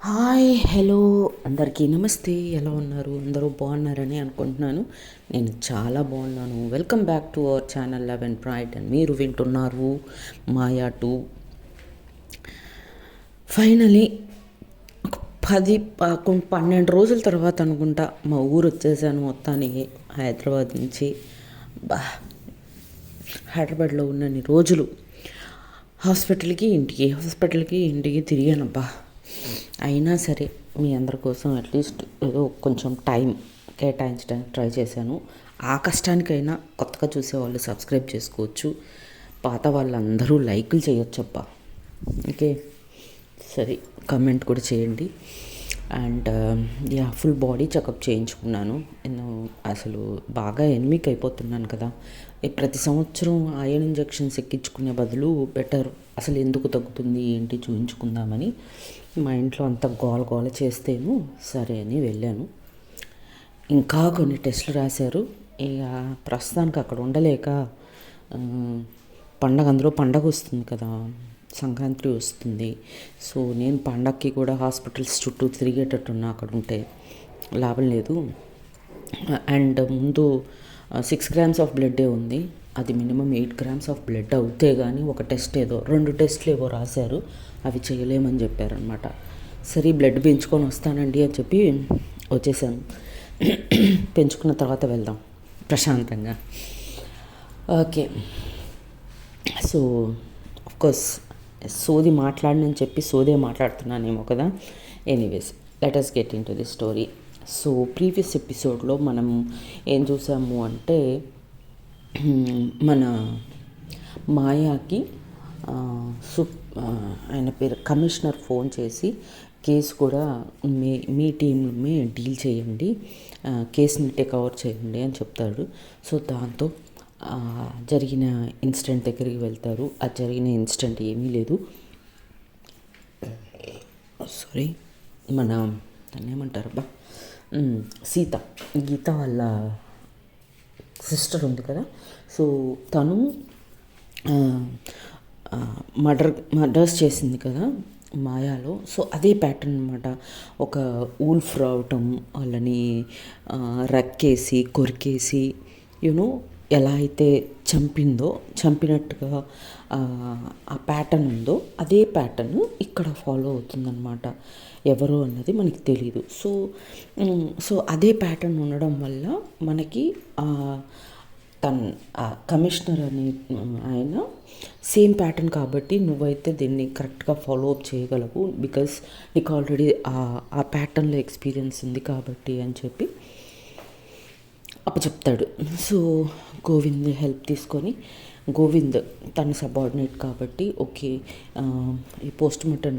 Hi hello అందరికీ నమస్తే. ఎలా ఉన్నారు? అందరూ బాగున్నారని అనుకుంటున్నాను. నేను చాలా బాగున్నాను. Welcome back to our channel love and pride and మీరు వింటున్నారు మాయా టూ. ఫైనలీ ఒక 12 రోజుల తర్వాత అనుకుంటా మా ఊరు వచ్చేసాను మొత్తానికి. హైదరాబాద్ నుంచి బా హైదరాబాద్లో ఉన్నన్ని రోజులు హాస్పిటల్కి ఇంటికి తిరిగానబ్బా. అయినా సరే మీ అందరి కోసం అట్లీస్ట్ ఏదో కొంచెం టైం కేటాయించడానికి ట్రై చేశాను. ఆ కష్టానికైనా కొత్తగా చూసేవాళ్ళు సబ్స్క్రైబ్ చేసుకోవచ్చు, పాత వాళ్ళందరూ లైకులు చేయొచ్చబ్బా. ఓకే, సరే, కమెంట్ కూడా చేయండి. అండ్ ఫుల్ బాడీ చెకప్ చేయించుకున్నాను. నేను అసలు బాగా ఎనిమిక్ అయిపోతున్నాను కదా. ప్రతి సంవత్సరం ఐరన్ ఇంజెక్షన్స్ ఎక్కించుకునే బదులు బెటర్ అసలు ఎందుకు తగ్గుతుంది ఏంటి చూయించుకుందామని మా ఇంట్లో అంత గోల చేస్తేను సరే అని వెళ్ళాను. ఇంకా కొన్ని టెస్టులు రాశారు. ఇక ప్రస్తుతానికి అక్కడ ఉండలేక అందులో పండగ వస్తుంది కదా, సంక్రాంతి వస్తుంది. సో నేను పండగకి కూడా హాస్పిటల్స్ చుట్టూ తిరిగేటట్టున్నా, అక్కడ ఉంటే లాభం లేదు. అండ్ ముందు 6 grams ఆఫ్ బ్లడ్డే ఉంది. అది మినిమం 8 grams ఆఫ్ బ్లడ్ అవుతే కానీ ఒక టెస్ట్ ఏదో 2 టెస్ట్లు ఏవో రాశారు, అవి చేయలేమని చెప్పారనమాట. సరే బ్లడ్ పెంచుకొని వస్తానండి అని చెప్పి వచ్చేసాను. పెంచుకున్న తర్వాత వెళ్దాం ప్రశాంతంగా. ఓకే, సో ఆఫ్కోర్స్ సోది మాట్లాడనని చెప్పి సోదే మాట్లాడుతున్నానేమో కదా. Anyways, let us get in to the story. So previous ఎపిసోడ్లో మనం ఏం చూసాము అంటే మన మాయాకి ఆయన పేరు కమిషనర్ ఫోన్ చేసి కేసు కూడా మీ టీంలో డీల్ చేయండి, కేసుని టేక్ ఓవర్ చేయండి అని చెప్తాడు. సో దాంతో జరిగిన ఇన్సిడెంట్ దగ్గరికి వెళ్తారు. ఆ జరిగిన ఇన్సిడెంట్ ఏమీ లేదు. సారీ, మన దాన్ని ఏమంటారబ్బా, గీత వాళ్ళ సిస్టర్ ఉంది కదా. సో తను మర్డర్స్ చేసింది కదా మాయాలో. సో అదే ప్యాటర్న్ అనమాట. ఒక ఊల్ఫ్ రావటం, వాళ్ళని రక్కేసి కొరికేసి యూనో ఎలా అయితే చంపినట్టుగా ఆ ప్యాటర్న్ ఉందో అదే ప్యాటర్న్ ఇక్కడ ఫాలో అవుతుందన్నమాట. ఎవరు అన్నది మనకి తెలీదు. సో అదే ప్యాటర్న్ ఉండడం వల్ల మనకి కమిషనర్ అని ఆయన సేమ్ ప్యాటర్న్ కాబట్టి నువ్వైతే దీన్ని కరెక్ట్గా ఫాలో అప్ చేయగలవు, బికాస్ నీకు ఆల్రెడీ ఆ ప్యాటర్న్లో ఎక్స్పీరియన్స్ ఉంది కాబట్టి అని చెప్పి చెప్తాడు. సో గోవింద్ హెల్ప్ తీసుకొని, గోవింద్ తన సబార్డినేట్ కాబట్టి ఓకే, ఈ పోస్ట్ మార్టం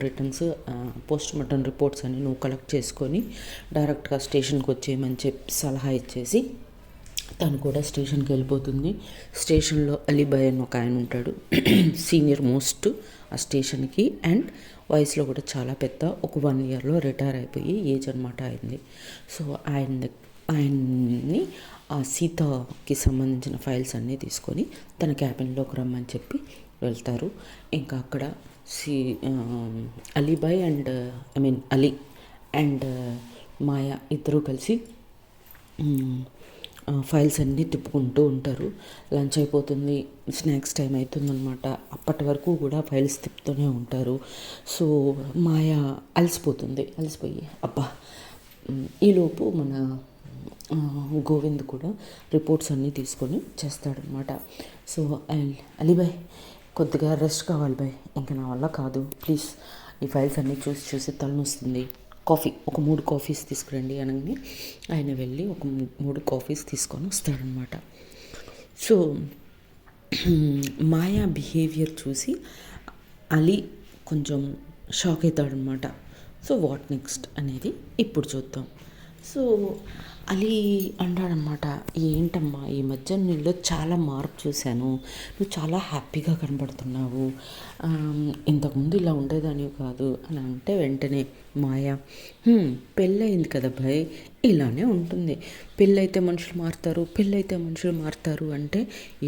రిపోర్ట్స్ అని నువ్వు కలెక్ట్ చేసుకొని డైరెక్ట్గా స్టేషన్కి వచ్చేయమని చెప్పి సలహా ఇచ్చేసి తను కూడా స్టేషన్కి వెళ్ళిపోతుంది. స్టేషన్లో అలీబాయ్ అని ఒక ఆయన ఉంటాడు, సీనియర్ మోస్ట్ ఆ స్టేషన్కి, అండ్ వయసులో కూడా చాలా పెద్ద, ఒక 1 yearలో రిటైర్ అయిపోయి ఏజ్ అనమాట అయింది. సో ఆయన్ని ఆ సీతకి సంబంధించిన ఫైల్స్ అన్నీ తీసుకొని తన క్యాబిన్లోకి రమ్మని చెప్పి వెళ్తారు. ఇంకా అక్కడ అలీబాయ్ అండ్ అలీ అండ్ మాయా ఇద్దరూ కలిసి ఫైల్స్ అన్నీ తిప్పుకుంటూ ఉంటారు. లంచ్ అయిపోతుంది, స్నాక్స్ టైం అవుతుందన్నమాట. అప్పటి వరకు కూడా ఫైల్స్ తిప్పుతూనే ఉంటారు. సో మాయ అలసిపోయి అబ్బా. ఈలోపు మన గోవింద్ కూడా రిపోర్ట్స్ అన్నీ తీసుకొని చేస్తాడనమాట. సో అలీబాయ్ కొద్దిగా రెస్ట్ కావాలి బాయ్, ఇంకా నా వల్ల కాదు, ప్లీజ్ ఈ ఫైల్స్ అన్నీ చూసి తలనొస్తుంది, ఒక 3 కాఫీస్ తీసుకురండి అనగానే ఆయన వెళ్ళి ఒక 3 కాఫీస్ తీసుకొని వస్తాడనమాట. సో మాయా బిహేవియర్ చూసి అలీ కొంచెం షాక్ అవుతాడనమాట. సో వాట్ నెక్స్ట్ అనేది ఇప్పుడు చూద్దాం. సో అలీ అంటాడనమాట, ఏంటమ్మా ఈ మధ్య నీలో చాలా మార్పు చూశాను, నువ్వు చాలా హ్యాపీగా కనబడుతున్నావు, ఇంతకుముందు ఇలా ఉండేదానివి కాదు అని అంటే వెంటనే మాయా, పెళ్ళయింది కదా భయ్, ఇలానే ఉంటుంది, పెళ్ళైతే మనుషులు మారుతారు అంటే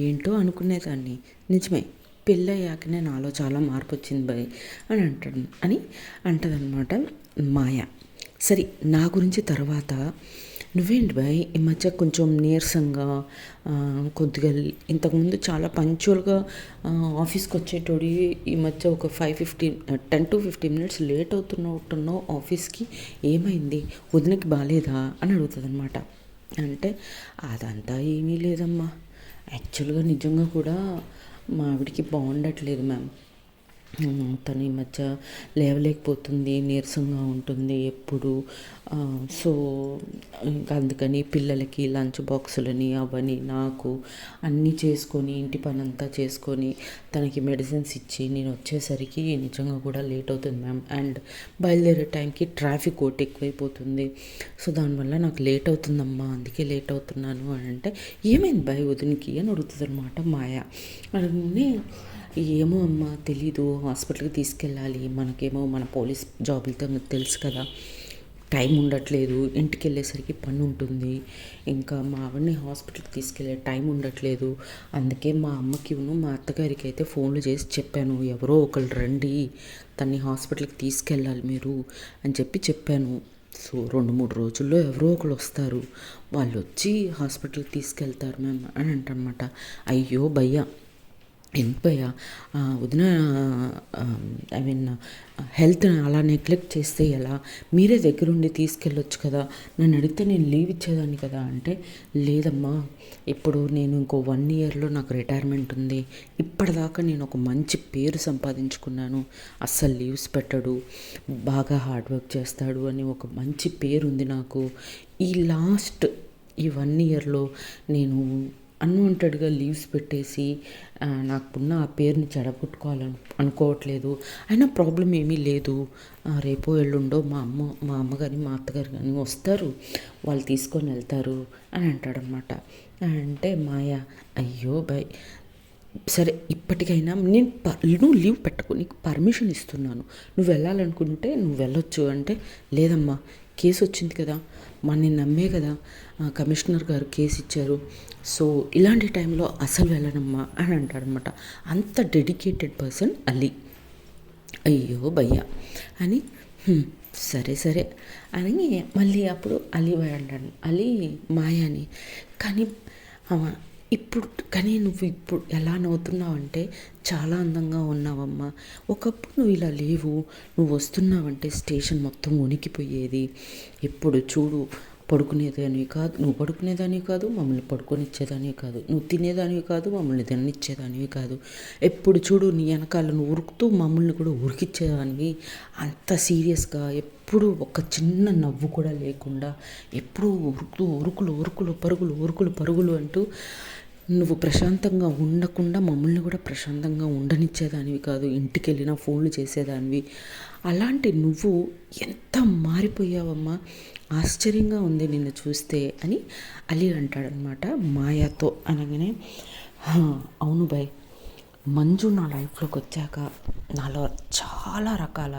ఏంటో అనుకునేదాన్ని, నిజమే పెళ్ళయ్యాకనే నాలో చాలా మార్పు వచ్చింది భయ్ అని అంటదనమాట మాయ. సరే, నా గురించి తర్వాత నువ్వేంటి భయ్ ఈ మధ్య కొంచెం నీరసంగా, కొద్దిగా ఇంతకుముందు చాలా పంక్చువల్గా ఆఫీస్కి వచ్చేటోడి, ఈ మధ్య ఒక 10 to 15 మినిట్స్ లేట్ అవుతున్నావు ఆఫీస్కి, ఏమైంది, వదినకి బాగాలేదా అని అడుగుతుంది అనమాట. అంటే అదంతా ఏమీ లేదమ్మా, యాక్చువల్గా నిజంగా కూడా మా ఆవిడికి బాగుండట్లేదు మ్యామ్. తను ఈ మధ్య లేవలేకపోతుంది, నీరసంగా ఉంటుంది ఎప్పుడు. సో ఇంకా అందుకని పిల్లలకి లంచ్ బాక్సులని అవని నాకు అన్నీ చేసుకొని, ఇంటి పని అంతా చేసుకొని, తనకి మెడిసిన్స్ ఇచ్చి నేను వచ్చేసరికి నిజంగా కూడా లేట్ అవుతుంది మ్యామ్. అండ్ బయలుదేరే టైంకి ట్రాఫిక్ ఒకటి ఎక్కువైపోతుంది. సో దానివల్ల నాకు లేట్ అవుతుందమ్మా, అందుకే లేట్ అవుతున్నాను అని అంటే, ఏమైంది బాయ్ వదినికి అని అడుగుతుంది అనమాట మాయ. అన్నీ ఏమో అమ్మ తెలీదు, హాస్పిటల్కి తీసుకెళ్ళాలి, మనకేమో మన పోలీస్ జాబులతో తెలుసు కదా, టైం ఉండట్లేదు, ఇంటికి వెళ్ళేసరికి పని ఉంటుంది, ఇంకా మా ఆవిడని హాస్పిటల్కి తీసుకెళ్ళే టైం ఉండట్లేదు. అందుకే మా అమ్మకి మా అత్తగారికి అయితే ఫోన్లు చేసి చెప్పాను, ఎవరో ఒకళ్ళు రండి, తన్ని హాస్పిటల్కి తీసుకెళ్ళాలి మీరు అని చెప్పాను. సో 2-3 రోజుల్లో ఎవరో ఒకరు వస్తారు, వాళ్ళు వచ్చి హాస్పిటల్కి తీసుకెళ్తారు మ్యామ్ అని అంటనమాట. అయ్యో భయ్యా, ఎంత భయ్యా, వదిన హెల్త్ అలా నెగ్లెక్ట్ చేస్తే ఎలా, మీరే దగ్గరుండి తీసుకెళ్ళొచ్చు కదా, నన్ను అడిగితే నేను లీవ్ ఇచ్చేదాన్ని కదా అంటే, లేదమ్మా ఇప్పుడు నేను ఇంకో 1 yearలో నాకు రిటైర్మెంట్ ఉంది, ఇప్పటిదాకా నేను ఒక మంచి పేరు సంపాదించుకున్నాను, అస్సలు లీవ్స్ పెట్టడు, బాగా హార్డ్ వర్క్ చేస్తాడు అని ఒక మంచి పేరు ఉంది నాకు. ఈ 1 yearలో నేను అన్వాంటెడ్గా లీవ్స్ పెట్టేసి నాకున్న ఆ పేరుని అనుకోవట్లేదు. అయినా ప్రాబ్లం ఏమీ లేదు, రేపో ఎల్లుండో మా అమ్మ కానీ మా అత్తగారు కానీ వస్తారు, వాళ్ళు తీసుకొని వెళ్తారు అని అంటాడనమాట. అంటే మాయ, అయ్యో బాయ్ సరే ఇప్పటికైనా నువ్వు లీవ్ పెట్టుకో, నీకు పర్మిషన్ ఇస్తున్నాను, నువ్వు వెళ్ళాలనుకుంటే నువ్వు వెళ్ళొచ్చు అంటే, లేదమ్మా కేసు వచ్చింది కదా, మన నమ్మే కదా కమిషనర్ గారు కేసు ఇచ్చారు, సో ఇలాంటి టైంలో అసలు వెళ్ళనమ్మా అని అంటాడనమాట. అంత డెడికేటెడ్ పర్సన్ అలీ. అయ్యో భయ్యా అని సరే అని మళ్ళీ అప్పుడు అలీ అంటాడు, అలీ మాయాని, కానీ నువ్వు ఇప్పుడు ఎలా నవ్వుతున్నావు అంటే చాలా అందంగా ఉన్నావమ్మా, ఒకప్పుడు నువ్వు ఇలా లేవు, నువ్వు వస్తున్నావంటే స్టేషన్ మొత్తం ఉనికిపోయేది, ఎప్పుడు చూడు పడుకునేదానివి కాదు, మమ్మల్ని పడుకొనిచ్చేదానివి కాదు, నువ్వు తినేదానివి కాదు, మమ్మల్ని తిననిచ్చేదానివి కాదు, ఎప్పుడు చూడు నీ వెనకాల నువ్వు ఉరుకుతూ మమ్మల్ని కూడా ఉరికిచ్చేదానివి, అంత సీరియస్గా ఎప్పుడు ఒక చిన్న నవ్వు కూడా లేకుండా ఎప్పుడూ ఉరుకుతూ పరుగులు అంటూ నువ్వు ప్రశాంతంగా ఉండకుండా మమ్మల్ని కూడా ప్రశాంతంగా ఉండనిచ్చేదానివి కాదు, ఇంటికి వెళ్ళినా ఫోన్లు చేసేదానివి, అలాంటి నువ్వు ఎంత మారిపోయావమ్మా, ఆశ్చర్యంగా ఉంది నిన్ను చూస్తే అని అలీ అంటాడనమాట మాయాతో. అనగానే అవును బాయ్, మంజు నా లైఫ్లోకి వచ్చాక నాలో చాలా రకాల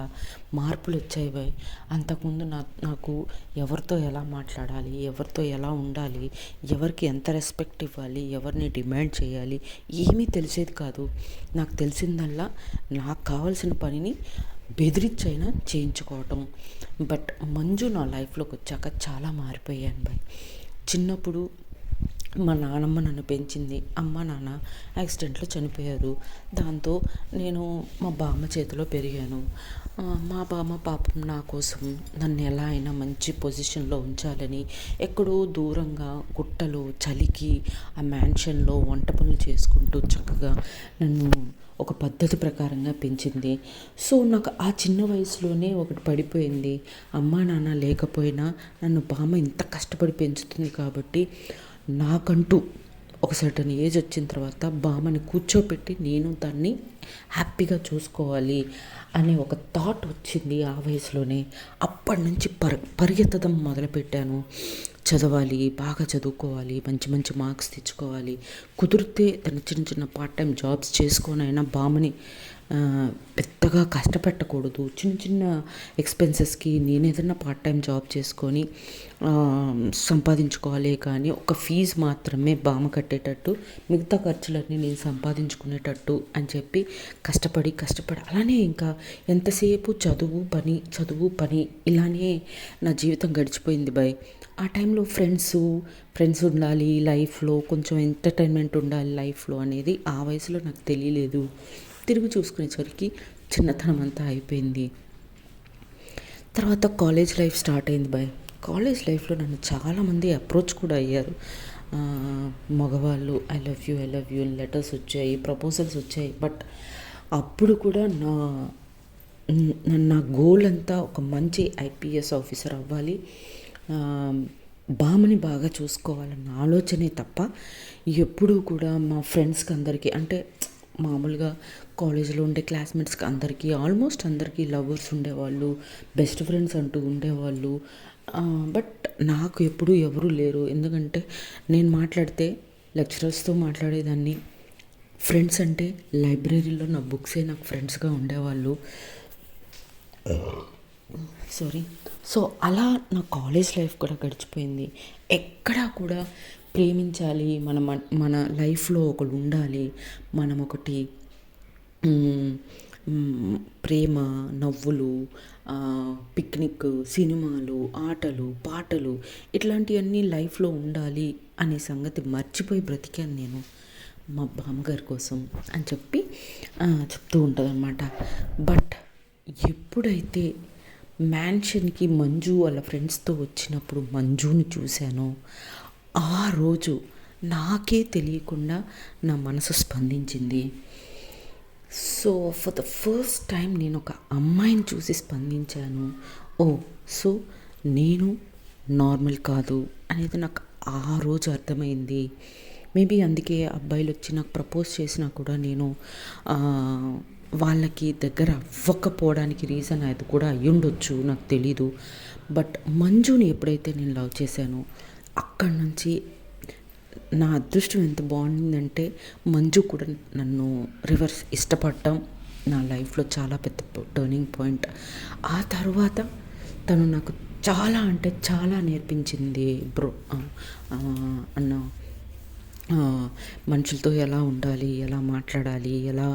మార్పులు వచ్చాయి బాయ్. అంతకుముందు నాకు ఎవరితో ఎలా మాట్లాడాలి, ఎవరితో ఎలా ఉండాలి, ఎవరికి ఎంత రెస్పెక్ట్ ఇవ్వాలి, ఎవరిని డిమాండ్ చేయాలి ఏమీ తెలిసేది కాదు. నాకు తెలిసిందల్లా నాకు కావాల్సిన పనిని బెదిరించైనా చేయించుకోవటం. బట్ మంజు నా లైఫ్లోకి వచ్చాక చాలా మారిపోయాను బాయ్. చిన్నప్పుడు మా నాన్నమ్మ నన్ను పెంచింది, అమ్మ నాన్న యాక్సిడెంట్లో చనిపోయారు, దాంతో నేను మా బామ్మ చేతిలో పెరిగాను. మా బామ్మ పాపం నా కోసం నన్ను ఎలా అయినా మంచి పొజిషన్లో ఉంచాలని ఎక్కడో దూరంగా గుట్టలో చలికి ఆ మ్యాన్షన్లో వంట పనులు చేసుకుంటూ చక్కగా నన్ను ఒక పద్ధతి ప్రకారంగా పెంచింది. సో నాకు ఆ చిన్న వయసులోనే ఒకటి పడిపోయింది, అమ్మా నాన్న లేకపోయినా నన్ను బామ్మ ఇంత కష్టపడి పెంచుతుంది కాబట్టి నాకంటూ ఒక సర్టన్ ఏజ్ వచ్చిన తర్వాత బామ్మని కూర్చోపెట్టి నేను దాన్ని హ్యాపీగా చూసుకోవాలి అనే ఒక థాట్ వచ్చింది ఆ వయసులోనే. అప్పటి నుంచి పరిగెత్తడం మొదలుపెట్టాను, చదవాలి, బాగా చదువుకోవాలి, మంచి మంచి మార్క్స్ తెచ్చుకోవాలి, కుదిరితే చిన్న పార్ట్ టైం జాబ్స్ చేసుకొని అయినా బామ్మని పెద్దగా కష్టపెట్టకూడదు. చిన్న చిన్న ఎక్స్‌పెన్సెస్‌కి నేనేదన్నా పార్ట్ టైమ్ జాబ్ చేసుకొని సంపాదించుకోవాలే కానీ, ఒక ఫీజు మాత్రమే బామ కట్టేటట్టు, మిగతా ఖర్చులన్నీ నేను సంపాదించుకునేటట్టు అని చెప్పి కష్టపడి అలానే ఇంకా ఎంతసేపు చదువు పని ఇలానే నా జీవితం గడిచిపోయింది బాయ్. ఆ టైంలో ఫ్రెండ్స్ ఉండాలి లైఫ్‌లో, కొంచెం ఎంటర్‌టైన్‌మెంట్ ఉండాలి లైఫ్‌లో అనేది ఆ వయసులో నాకు తెలియలేదు. తిరిగి చూసుకునేసరికి చిన్నతనం అంతా అయిపోయింది. తర్వాత కాలేజ్ లైఫ్ స్టార్ట్ అయింది బాయ్. కాలేజ్ లైఫ్లో నన్ను చాలామంది అప్రోచ్ కూడా అయ్యారు. మగవాళ్ళు ఐ లవ్ యూ అని లెటర్స్ వచ్చాయి, ప్రపోజల్స్ వచ్చాయి. బట్ అప్పుడు కూడా నా గోల్ అంతా ఒక మంచి ఐపీఎస్ ఆఫీసర్ అవ్వాలి, బామని బాగా చూసుకోవాలన్న ఆలోచనే తప్ప ఎప్పుడూ కూడా మా ఫ్రెండ్స్కి అందరికీ అంటే మామూలుగా కాలేజీలో ఉండే క్లాస్మేట్స్కి అందరికీ ఆల్మోస్ట్ అందరికీ లవర్స్ ఉండేవాళ్ళు, బెస్ట్ ఫ్రెండ్స్ అంటూ ఉండేవాళ్ళు. బట్ నాకు ఎప్పుడూ ఎవరూ లేరు. ఎందుకంటే నేను మాట్లాడితే లెక్చరర్స్తో మాట్లాడేదాన్ని. ఫ్రెండ్స్ అంటే లైబ్రరీలో నా బుక్సే నాకు ఫ్రెండ్స్గా ఉండేవాళ్ళు. సారీ. సో అలా నా కాలేజ్ లైఫ్ కూడా గడిచిపోయింది. ఎక్కడా కూడా ప్రేమించాలి, మన లైఫ్లో ఒకరు ఉండాలి, మనం ఒకటి ప్రేమ, నవ్వులు, పిక్నిక్, సినిమాలు, ఆటలు, పాటలు ఇట్లాంటివన్నీ లైఫ్లో ఉండాలి అనే సంగతి మర్చిపోయి బ్రతికాను నేను మా బామ్మగారి కోసం అని చెప్పి చెప్తూ ఉంటుందన్నమాట. బట్ ఎప్పుడైతే మ్యాన్షన్కి మంజు వాళ్ళ ఫ్రెండ్స్తో వచ్చినప్పుడు మంజుని చూశానో ఆ రోజు నాకే తెలియకుండా నా మనసు స్పందించింది. So for the first time నేను ఒక అమ్మాయిని చూసి స్పందించాను. సో నేను నార్మల్ కాదు అనేది నాకు ఆ రోజు అర్థమైంది. మేబీ అందుకే అబ్బాయిలు వచ్చి నాకు ప్రపోజ్ చేసినా కూడా నేను వాళ్ళకి దగ్గర అవ్వకపోవడానికి రీజన్ అది కూడా అయ్యుండొచ్చు, నాకు తెలీదు. బట్ మంజుని ఎప్పుడైతే నేను లవ్ చేశానో అక్కడి నుంచి నా అదృష్టం ఎంత బాగుండిందంటే మంజు కూడా నన్ను రివర్స్ ఇష్టపడటం నా లైఫ్లో చాలా పెద్ద టర్నింగ్ పాయింట్. ఆ తర్వాత తను నాకు చాలా అంటే చాలా నేర్పించింది అన్న. మనుషులతో ఎలా ఉండాలి, ఎలా మాట్లాడాలి, ఎలా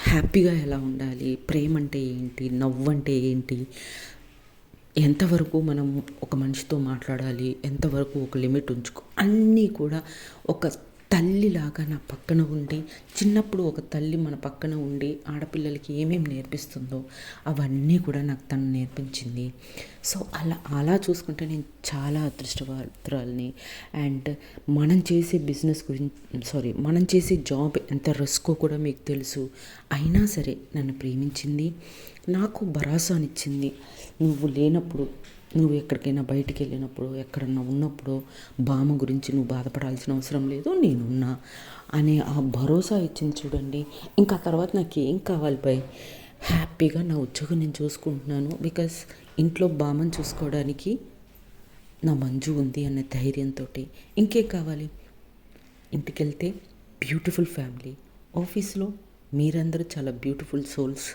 హ్యాపీగా ఎలా ఉండాలి, ప్రేమ అంటే ఏంటి, నవ్వు అంటే ఏంటి, ఎంతవరకు మనం ఒక మనిషితో మాట్లాడాలి, ఎంతవరకు ఒక లిమిట్ అన్నీ కూడా ఒక తల్లిలాగా నా పక్కన ఉండి, చిన్నప్పుడు ఒక తల్లి మన పక్కన ఉండి ఆడపిల్లలకి ఏమేమి నేర్పిస్తుందో అవన్నీ కూడా నాకు తను నేర్పించింది. సో అలా చూసుకుంటే నేను చాలా అదృష్టవంతురాలిని. అండ్ మనం చేసే జాబ్ ఎంత రిస్కో కూడా మీకు తెలుసు. అయినా సరే నన్ను ప్రేమించింది, నాకు భరోసానిచ్చింది. నువ్వు లేనప్పుడు, నువ్వు ఎక్కడికైనా బయటికి వెళ్ళినప్పుడు, ఎక్కడన్నా ఉన్నప్పుడు బామ్మ గురించి నువ్వు బాధపడాల్సిన అవసరం లేదు, నేనున్నా అనే ఆ భరోసా ఇచ్చింది చూడండి. ఇంకా తర్వాత నాకు ఏం కావాలి బాయ్, హ్యాపీగా నా ఉద్యోగం నేను చూసుకుంటున్నాను. బికాస్ ఇంట్లో బామ్మని చూసుకోవడానికి నా మంజు ఉంది అనే ధైర్యంతో ఇంకేం కావాలి. ఇంటికి వెళ్తే బ్యూటిఫుల్ ఫ్యామిలీ, ఆఫీస్లో మీరందరూ చాలా బ్యూటిఫుల్ సోల్స్,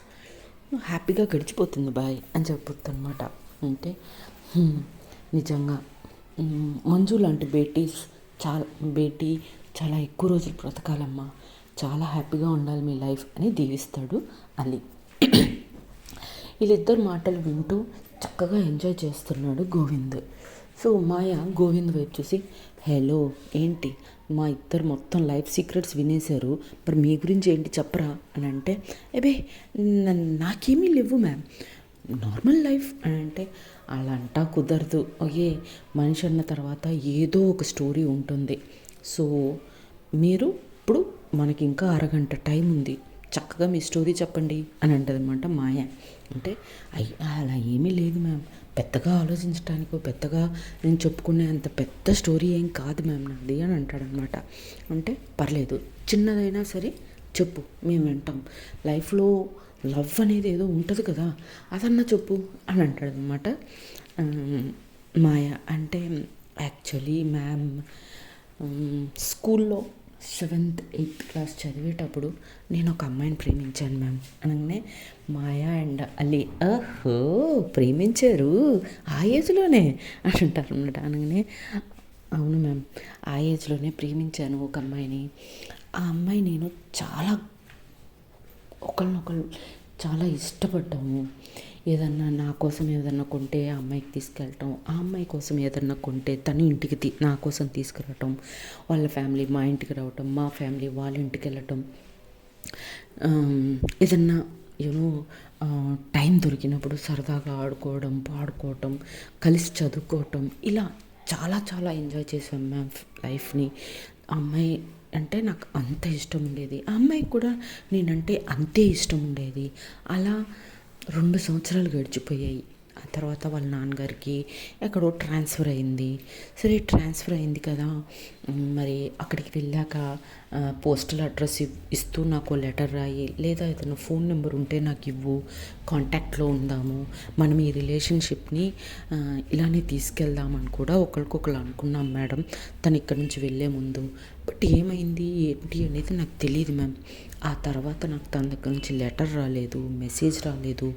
హ్యాపీగా గడిచిపోతుంది బాయ్ అని చెప్పొద్దు అనమాట. అంటే నిజంగా మంజు లాంటి బేటీ చాలా ఎక్కువ రోజులు బ్రతకాలమ్మా, చాలా హ్యాపీగా ఉండాలి మీ లైఫ్ అని దీవిస్తాడు అలీ. వీళ్ళిద్దరు మాటలు వింటూ చక్కగా ఎంజాయ్ చేస్తున్నాడు గోవింద్. సో మాయ గోవింద్ వైపు చూసి, హలో ఏంటి మా ఇద్దరు మొత్తం లైఫ్ సీక్రెట్స్ వినేశారు, మరి మీ గురించి ఏంటి చెప్పరా అని అంటే, నాకేమీ లేవు మ్యామ్, నార్మల్ లైఫ్ అని అంటే, అలా అంటా కుదరదు. ఓకే, మనిషి అన్న తర్వాత ఏదో ఒక స్టోరీ ఉంటుంది. సో మీరు ఇప్పుడు మనకి ఇంకా అరగంట టైం ఉంది, చక్కగా మీ స్టోరీ చెప్పండి అని అంటది అనమాట మాయ. అంటే అలా ఏమీ లేదు మ్యామ్, పెద్దగా ఆలోచించడానికో పెద్దగా నేను చెప్పుకునే అంత పెద్ద స్టోరీ ఏం కాదు మ్యామ్ నాది అని అంటాడనమాట. అంటే పర్లేదు, చిన్నదైనా సరే చెప్పు, మేము వింటాం, లైఫ్లో లవ్ అనేది ఏదో ఉంటుంది కదా అదన్నా చెప్పు అని అంటాడనమాట మాయ. అంటే actually ma'am, seventh eighth class చదివేటప్పుడు నేను ఒక అమ్మాయిని ప్రేమించాను మ్యామ్ అనగానే మాయా అండ్ అలీ ఓహో ప్రేమించారు ఆ ఏజ్లోనే అని అంటారు అనమాట. అనగానే అవును మ్యామ్ ఆ ఏజ్లోనే ప్రేమించాను ఒక అమ్మాయిని. ఆ అమ్మాయి నేను చాలా ఒకరినొకరు చాలా ఇష్టపడ్డాము. ఏదన్నా నా కోసం ఏదన్నా కొంటే ఆ అమ్మాయికి తీసుకెళ్ళటం, ఆ అమ్మాయి కోసం ఏదన్నా కొంటే తను ఇంటికి నా కోసం తీసుకురావటం, వాళ్ళ ఫ్యామిలీ మా ఇంటికి రావటం, మా ఫ్యామిలీ వాళ్ళ ఇంటికి వెళ్ళటం, ఏదన్నా యూనో టైం దొరికినప్పుడు సరదాగా ఆడుకోవడం, పాడుకోవటం, కలిసి చదువుకోవటం, ఇలా చాలా చాలా ఎంజాయ్ చేశాం మ్యామ్ లైఫ్ని. ఆ అమ్మాయి అంటే నాకు అంత ఇష్టం ఉండేది, ఆ అమ్మాయికి కూడా నేనంటే అంతే ఇష్టం ఉండేది. అలా 2 సంవత్సరాలు గడిచిపోయాయి. ఆ తర్వాత వాళ్ళ నాన్నగారికి ఎక్కడో ట్రాన్స్ఫర్ అయింది. సరే ట్రాన్స్ఫర్ అయింది కదా, మరి అక్కడికి వెళ్ళాక పోస్టల్ అడ్రస్ ఇస్తూ నాకు లెటర్ రాయి, లేదా ఏదైనా ఫోన్ నెంబర్ ఉంటే నాకు ఇవ్వు, కాంటాక్ట్లో ఉందాము, మనం ఈ రిలేషన్షిప్ని ఇలానే తీసుకెళ్దామని కూడా ఒకరికొకరు అనుకున్నాం మేడం తను ఇక్కడి నుంచి వెళ్ళే ముందు. బట్ ఏమైంది ఏంటి అనేది నాకు తెలియదు మ్యామ్. ఆ తర్వాత నాకు తన దగ్గర నుంచి లెటర్ రాలేదు, మెసేజ్ రాలేదు,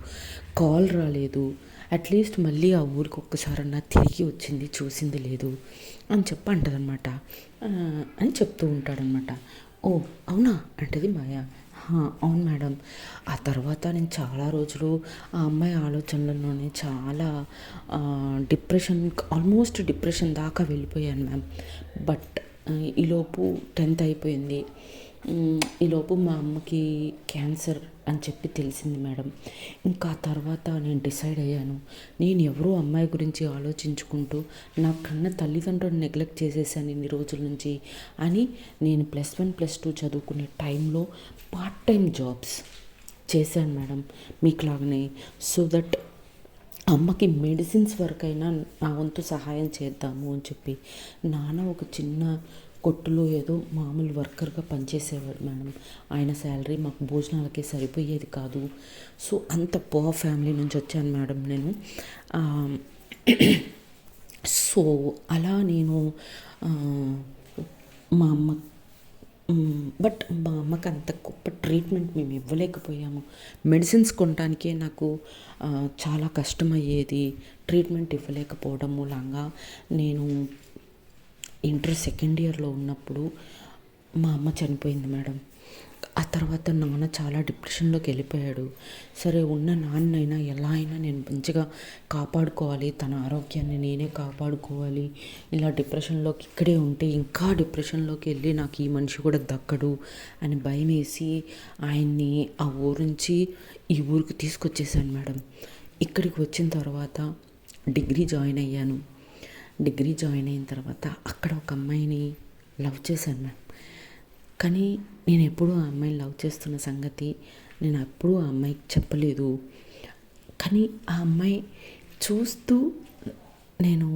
కాల్ రాలేదు. అట్లీస్ట్ మళ్ళీ ఆ ఊరికి ఒక్కసారన్నా తిరిగి వచ్చింది చూసింది లేదు అని చెప్పి అంటదనమాట, అని చెప్తూ ఉంటాడనమాట. ఓ అవునా అంటది మాయా. అవును మేడం. ఆ తర్వాత నేను చాలా రోజులు ఆ అమ్మాయి ఆలోచనలలోనే చాలా డిప్రెషన్, ఆల్మోస్ట్ డిప్రెషన్ దాకా వెళ్ళిపోయాను మ్యామ్. బట్ ఈలోపు 10th అయిపోయింది. ఈలోపు మా అమ్మకి క్యాన్సర్ అని చెప్పి తెలిసింది మేడం. ఇంకా తర్వాత నేను డిసైడ్ అయ్యాను, నేను ఎవరో అమ్మాయి గురించి ఆలోచించుకుంటూ నా కన్న తల్లిదండ్రులను నెగ్లెక్ట్ చేసేసాను ఇన్ని రోజుల నుంచి అని నేను +1 +2 చదువుకునే టైంలో పార్ట్ టైం జాబ్స్ చేశాను మేడం మీకులాగానే. సో దట్ అమ్మకి మెడిసిన్స్ వరకైనా నా వంతు సహాయం చేద్దాము అని చెప్పి. నాన్న ఒక చిన్న కొట్టులో ఏదో మామూలు వర్కర్గా పనిచేసేవాడు మేడం. ఆయన శాలరీ మాకు భోజనాలకే సరిపోయేది కాదు. సో అంత పువర్ ఫ్యామిలీ నుంచి వచ్చాను మేడం నేను. సో అలా నేను మా అమ్మ బట్ మా అమ్మకి అంత గొప్ప ట్రీట్మెంట్ మేము ఇవ్వలేకపోయాము. మెడిసిన్స్ కొనడానికే నాకు చాలా కష్టమయ్యేది. ట్రీట్మెంట్ ఇవ్వలేకపోవడం మూలంగా నేను ఇంటర్ సెకండ్ ఇయర్లో ఉన్నప్పుడు మా అమ్మ చనిపోయింది మేడం. ఆ తర్వాత నాన్న చాలా డిప్రెషన్లోకి వెళ్ళిపోయాడు. సరే ఉన్న నాన్నైనా ఎలా అయినా నేను మంచిగా కాపాడుకోవాలి, తన ఆరోగ్యాన్ని నేనే కాపాడుకోవాలి. ఇలా డిప్రెషన్లోకి ఇక్కడే ఉంటే ఇంకా డిప్రెషన్లోకి వెళ్ళి నాకు ఈ మనిషి కూడా దక్కడు అని భయం వేసి ఆయన్ని ఆ ఊరు నుంచి ఈ ఊరికి తీసుకొచ్చేసాను మేడం. ఇక్కడికి వచ్చిన తర్వాత డిగ్రీ జాయిన్ అయ్యాను. డిగ్రీ జాయిన్ అయిన తర్వాత అక్కడ ఒక అమ్మాయిని లవ్ చేశాను మేడం. కానీ నేను ఎప్పుడూ ఆ అమ్మాయిని లవ్ చేస్తున్న సంగతి నేను ఎప్పుడూ ఆ అమ్మాయికి చెప్పలేదు. కానీ ఆ అమ్మాయి చూస్తూ నేను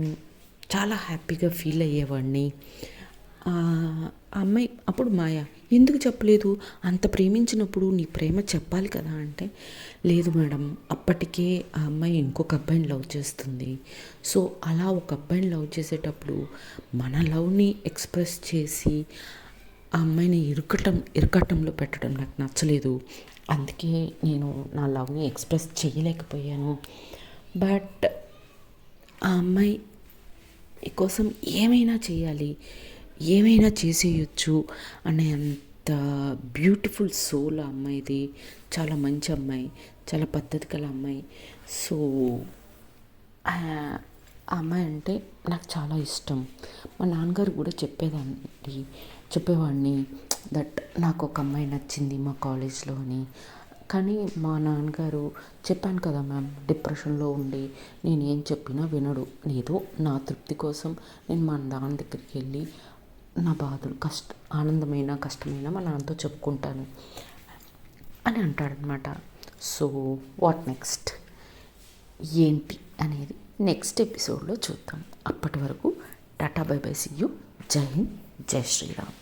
చాలా హ్యాపీగా ఫీల్ అయ్యేవాడిని. ఆ అమ్మాయి అప్పుడు మాయ ఎందుకు చెప్పలేదు, అంత ప్రేమించినప్పుడు నీ ప్రేమ చెప్పాలి కదా అంటే, లేదు మేడం అప్పటికే ఆ అమ్మాయి ఇంకొక అబ్బాయిని లవ్ చేస్తుంది. సో అలా ఒక అబ్బాయిని లవ్ చేసేటప్పుడు మన లవ్ని ఎక్స్ప్రెస్ చేసి ఆ అమ్మాయిని ఇరకటంలో పెట్టడం నాకు నచ్చలేదు. అందుకే నేను నా లవ్ని ఎక్స్ప్రెస్ చేయలేకపోయాను. బట్ ఆ అమ్మాయి కోసం ఏమైనా చేయాలి, ఏమైనా చేసేయచ్చు అనే అంత బ్యూటిఫుల్ సోల్ ఆ అమ్మాయిది. చాలా మంచి అమ్మాయి, చాలా పద్ధతి గల అమ్మాయి. సో ఆ అమ్మాయి అంటే నాకు చాలా ఇష్టం. మా నాన్నగారు కూడా చెప్పేవాడిని దట్ నాకు ఒక అమ్మాయి నచ్చింది మా కాలేజ్లో అని. కానీ మా నాన్నగారు చెప్పాను కదా మ్యామ్, డిప్రెషన్లో ఉండి నేను ఏం చెప్పినా వినడు. ఏదో నా తృప్తి కోసం నేను మా నాన్న దగ్గరికి వెళ్ళి నా బాధలు ఆనందమైన కష్టమైన మా నాన్నతో చెప్పుకుంటాను అని అంటాడనమాట. సో వాట్ నెక్స్ట్ ఏంటి అనేది నెక్స్ట్ ఎపిసోడ్లో చూద్దాం. అప్పటి వరకు tata bye bye, see you. జై హింద్, జై శ్రీరామ్.